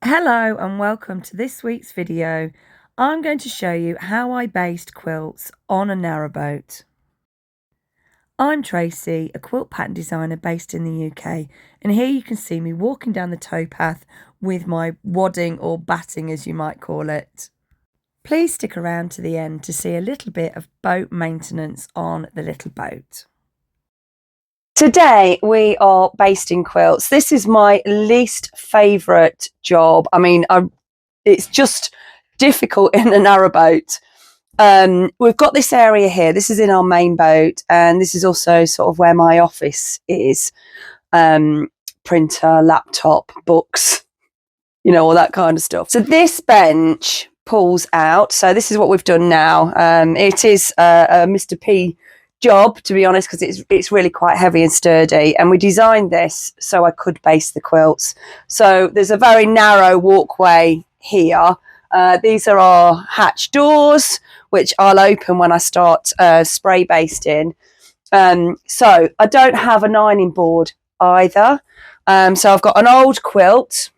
Hello and welcome to this week's video. I'm going to show you how I baste quilts on a narrowboat. I'm Tracy, a quilt pattern designer based in the UK, and here you can see me walking down the towpath with my wadding or batting as you might call it. Please stick around to the end to see a little bit of boat maintenance on the little boat. Today we are basting quilts. This is my least favourite job. I mean, it's just difficult in a narrowboat. We've got this area here. This is in our main boat, and this is also sort of where my office is. Printer, laptop, books, you know, all that kind of stuff. So this bench pulls out. So this is what we've done now. It is a Mr. P job, to be honest, because it's really quite heavy and sturdy, and we designed this so I could baste the quilts. So there's a very narrow walkway here. These are our hatch doors, which I'll open when I start spray basting. So I don't have an ironing board either. So I've got an old quilt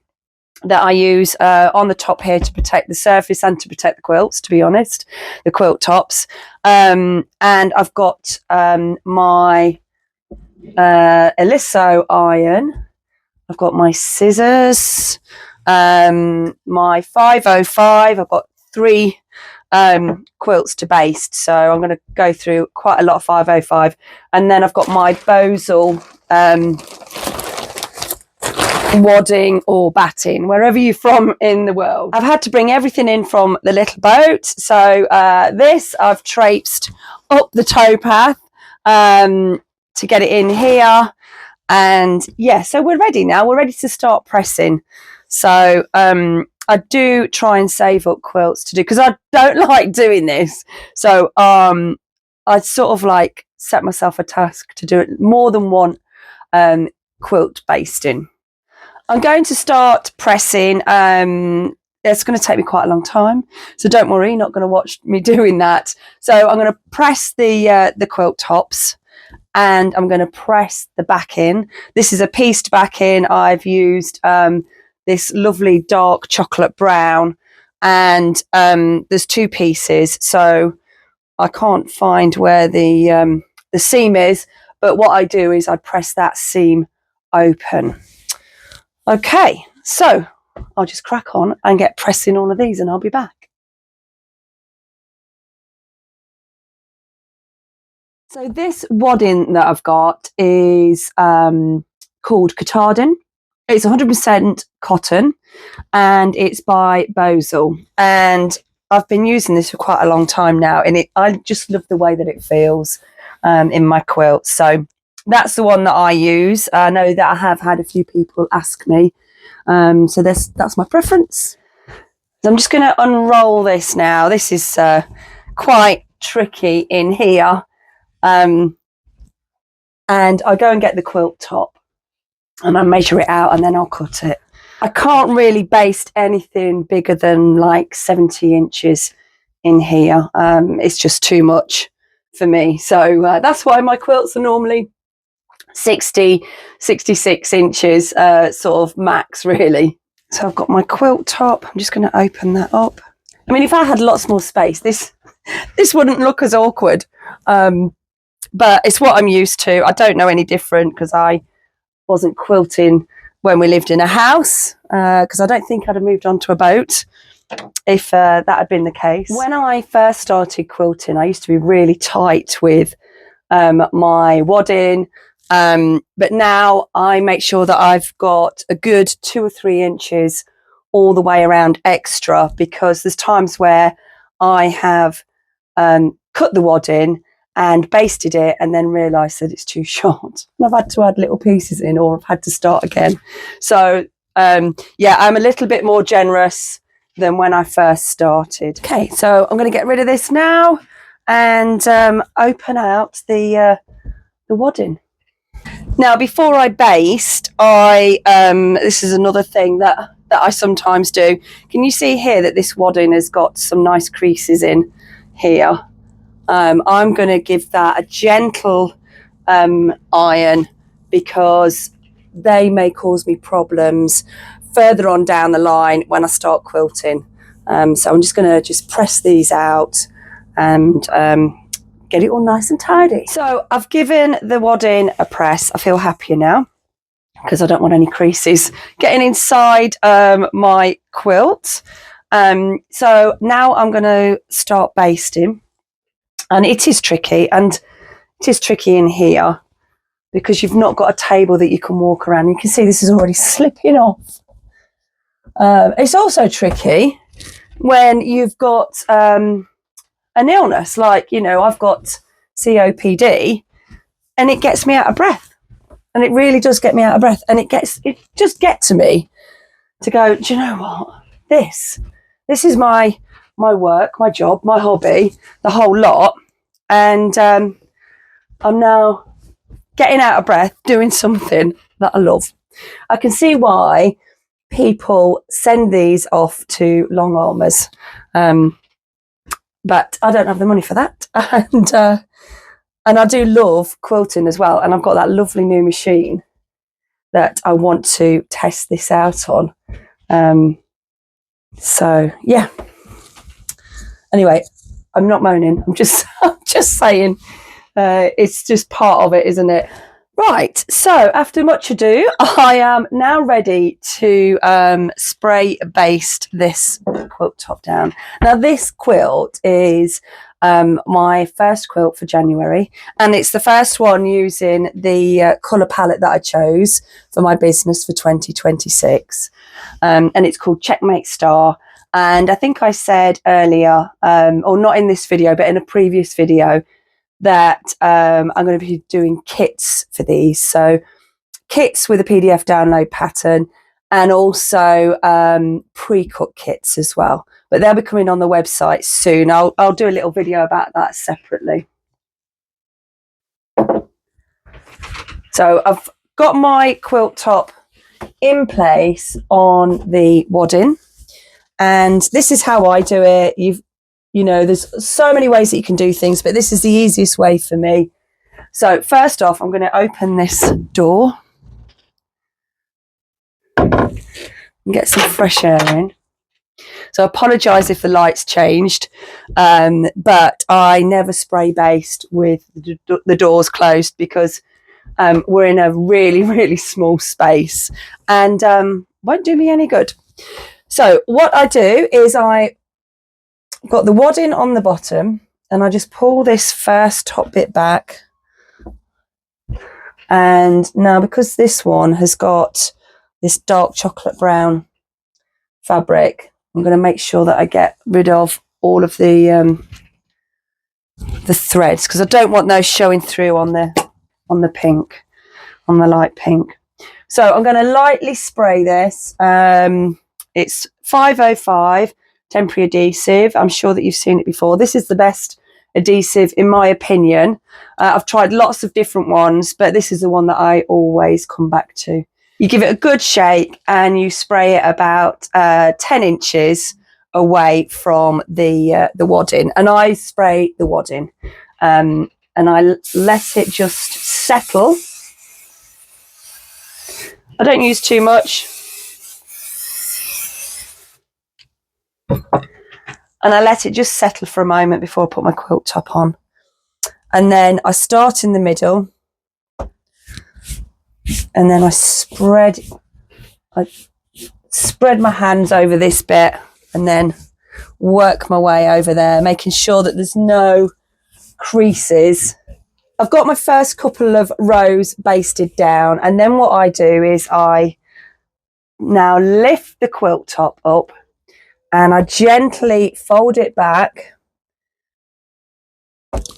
that I use on the top here to protect the surface and to protect the quilts, to be honest, the quilt tops. And I've got my Eliso iron. I've got my scissors, my 505. I've got 3 quilts to baste, so I'm going to go through quite a lot of 505. And then I've got my Bosal wadding or batting, wherever you're from in the world. I've had to bring everything in from the little boat, so this I've traipsed up the towpath to get it in here, and yeah, so we're ready now. We're ready to start pressing. So I do try and save up quilts to do, because I don't like doing this. So I sort of like set myself a task to do it more than one quilt basting. I'm going to start pressing. It's going to take me quite a long time, so don't worry, you're not going to watch me doing that. So I'm going to press the quilt tops, and I'm going to press the backing. This is a pieced backing. I've used this lovely dark chocolate brown, and there's 2 pieces, so I can't find where the seam is, but what I do is I press that seam open. Okay, so I'll just crack on and get pressing all of these, and I'll be back. So this wadding that I've got is called Catardin. It's 100% cotton, and it's by Bosal, and I've been using this for quite a long time now, and I just love the way that it feels in my quilt. So that's the one that I use. I know that I have had a few people ask me, so that's my preference. So I'm just going to unroll this now. This is quite tricky in here, and I'll go and get the quilt top, and I measure it out, and then I'll cut it. I can't really baste anything bigger than like 70 inches in here. It's just too much for me. So that's why my quilts are normally 60, 66 inches, sort of max, really. So I've got my quilt top. I'm just going to open that up. I mean, if I had lots more space, this wouldn't look as awkward. But it's what I'm used to. I don't know any different, because I wasn't quilting when we lived in a house, because I don't think I'd have moved on to a boat if that had been the case. When I first started quilting, I used to be really tight with my wadding, but now I make sure that I've got a good 2 or 3 inches all the way around extra, because there's times where I have cut the wadding and basted it and then realised that it's too short, and I've had to add little pieces in, or I've had to start again. So yeah, I'm a little bit more generous than when I first started. Okay, so I'm going to get rid of this now and open out the wadding. Now, before I baste, this is another thing that I sometimes do. Can you see here that this wadding has got some nice creases in here? I'm going to give that a gentle iron, because they may cause me problems further on down the line when I start quilting. So I'm just going to just press these out and get it all nice and tidy. So I've given the wadding a press. I feel happier now because I don't want any creases getting inside my quilt. So now I'm going to start basting, and it is tricky, and it is tricky in here because you've not got a table that you can walk around. You can see this is already slipping off. It's also tricky when you've got an illness, like, you know, I've got COPD, and it gets me out of breath, and it really does get me out of breath, and it just gets to me to go, do you know what, this is my work, my job, my hobby, the whole lot, and I'm now getting out of breath doing something that I love. I can see why people send these off to long armers, but I don't have the money for that. And I do love quilting as well, and I've got that lovely new machine that I want to test this out on. So yeah, anyway, I'm not moaning, I'm just saying, it's just part of it, isn't it? Right, so after much ado, I am now ready to spray baste this quilt top down. Now this quilt is my first quilt for January, and it's the first one using the colour palette that I chose for my business for 2026, and it's called Checkmate Star. And I think I said earlier, or not in this video, but in a previous video, that I'm going to be doing kits for these. So kits with a PDF download pattern, and also pre-cut kits as well. But they'll be coming on the website soon. I'll do a little video about that separately. So I've got my quilt top in place on the wadding, and this is how I do it. You know, there's so many ways that you can do things, but this is the easiest way for me. So first off, I'm going to open this door and get some fresh air in. So I apologise if the light's changed, but I never spray baste with the doors closed because we're in a really, really small space, and won't do me any good. So what I do is I got the wadding on the bottom, and I just pull this first top bit back. And now, because this one has got this dark chocolate brown fabric, I'm going to make sure that I get rid of all of the threads, because I don't want those showing through on the pink, on the light pink. So I'm going to lightly spray this. It's 505 temporary adhesive. I'm sure that you've seen it before. This is the best adhesive in my opinion. I've tried lots of different ones, but this is the one that I always come back to. You give it a good shake and you spray it about 10 inches away from the wadding, and I spray the wadding, and I let it just settle. I don't use too much. And I let it just settle for a moment before I put my quilt top on. And then I start in the middle, and then I spread my hands over this bit, and then work my way over there, making sure that there's no creases. I've got my first couple of rows basted down, and then what I do is I now lift the quilt top up, and I gently fold it back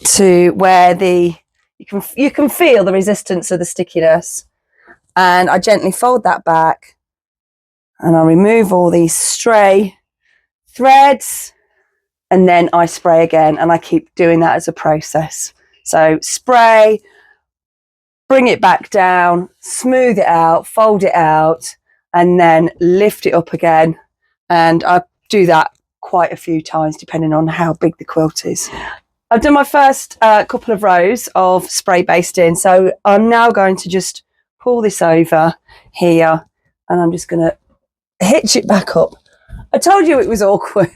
to where you can feel the resistance of the stickiness, and I gently fold that back, and I remove all these stray threads, and then I spray again, and I keep doing that as a process. So spray, bring it back down, smooth it out, fold it out, and then lift it up again, and I do that quite a few times depending on how big the quilt is. I've done my first couple of rows of spray basting, so I'm now going to just pull this over here, and I'm just going to hitch it back up. I told you it was awkward.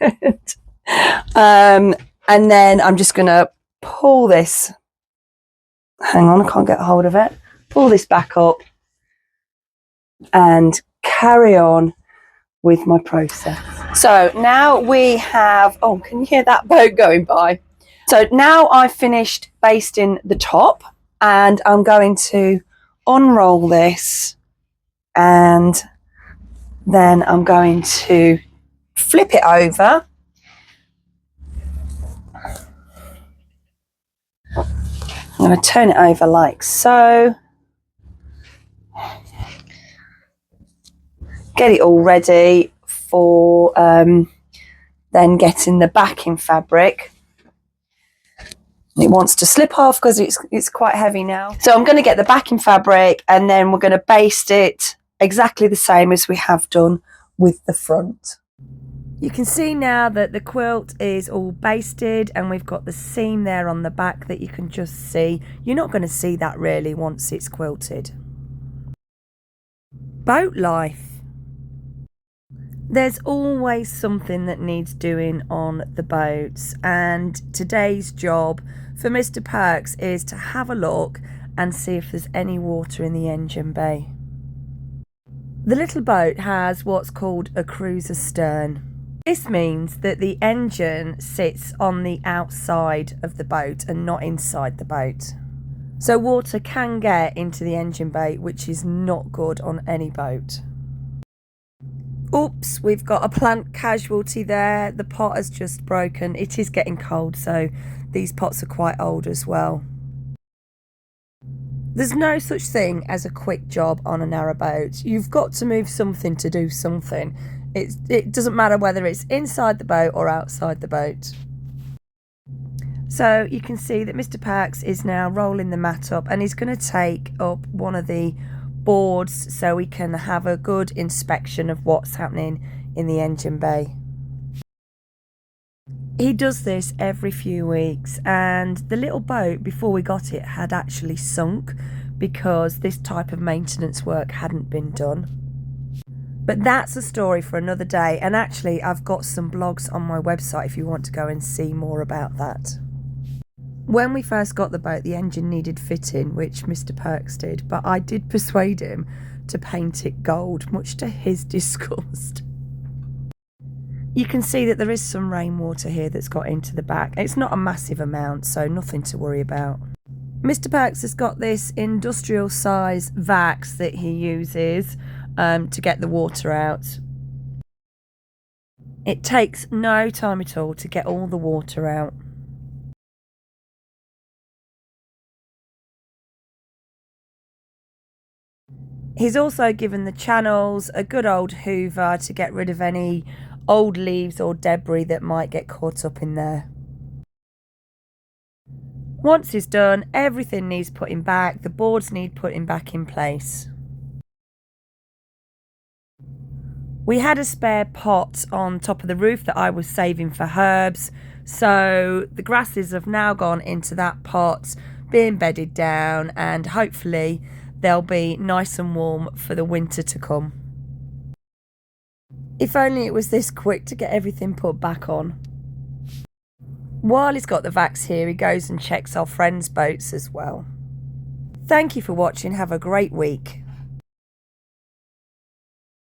And then I'm just going to pull this. Hang on, I can't get hold of it. Pull this back up and carry on with my process. So now we have, oh, can you hear that boat going by? So now I've finished basting the top, and I'm going to unroll this, and then I'm going to flip it over. I'm going to turn it over like so. Get it all ready for then getting the backing fabric. It wants to slip off because it's quite heavy now. So I'm going to get the backing fabric, and then we're going to baste it exactly the same as we have done with the front. You can see now that the quilt is all basted, and we've got the seam there on the back that you can just see. You're not going to see that really once it's quilted. Boat life. There's always something that needs doing on the boats, and today's job for Mr. Perks is to have a look and see if there's any water in the engine bay. The little boat has what's called a cruiser stern. This means that the engine sits on the outside of the boat and not inside the boat. So water can get into the engine bay, which is not good on any boat. Oops, we've got a plant casualty there. The pot has just broken. It is getting cold, so these pots are quite old as well. There's no such thing as a quick job on a narrowboat. You've got to move something to do something. It doesn't matter whether it's inside the boat or outside the boat. So you can see that Mr. Perks is now rolling the mat up, and he's going to take up one of the boards so we can have a good inspection of what's happening in the engine bay. He does this every few weeks, and the little boat, before we got it, had actually sunk because this type of maintenance work hadn't been done. But that's a story for another day, and actually I've got some blogs on my website if you want to go and see more about that. When we first got the boat, the engine needed fitting, which Mr. Perks did, but I did persuade him to paint it gold, much to his disgust. You can see that there is some rainwater here that's got into the back. It's not a massive amount, so nothing to worry about. Mr. Perks has got this industrial size vax that he uses to get the water out. It takes no time at all to get all the water out. He's also given the channels a good old hoover to get rid of any old leaves or debris that might get caught up in there. Once he's done, everything needs putting back. The boards need putting back in place. We had a spare pot on top of the roof that I was saving for herbs, so the grasses have now gone into that pot, being bedded down, and hopefully they'll be nice and warm for the winter to come. If only it was this quick to get everything put back on. While he's got the vax here, he goes and checks our friends' boats as well. Thank you for watching. Have a great week.